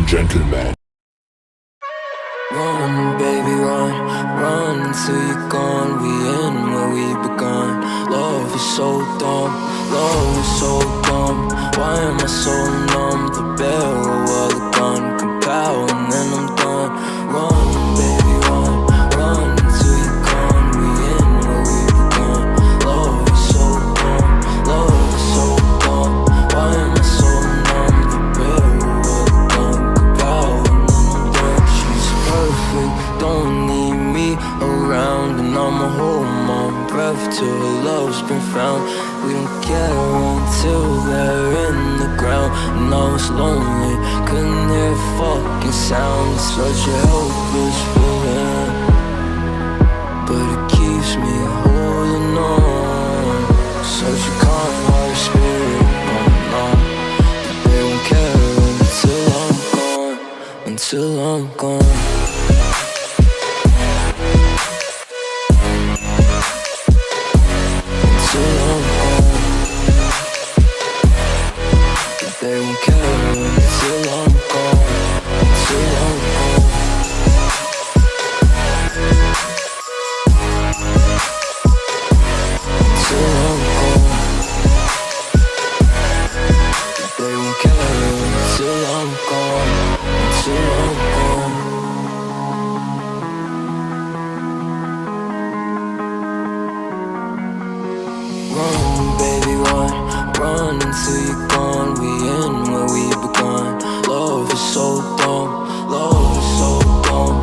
and gentlemen. Run, baby, run, run until you're gone. We in where we begun. Love is so dumb, love is so dumb. Why am I so numb? The barrel of the gun can pow and then I'm done. Run, baby, run, run until you're gone. We in where we begun. Love is so dumb, love is so dumb. Why am I so numb? The barrel of the gun can pow and then I'm done. She's perfect, don't need me around, and I'ma hold my breath till her love's been found. We don't care until they're in the ground. And I was lonely, couldn't hear a fucking sound. It's such a helpless feeling, but it keeps me holding on. Such a kind-hearted spirit, oh no. They won't care until I'm gone, until I'm gone. They won't care until I'm gone, until I'm gone. Until I'm gone. They won't care until I'm gone, until I'm gone. Run, baby, run, run until you're gone. We in where we begun. Love is so dumb, love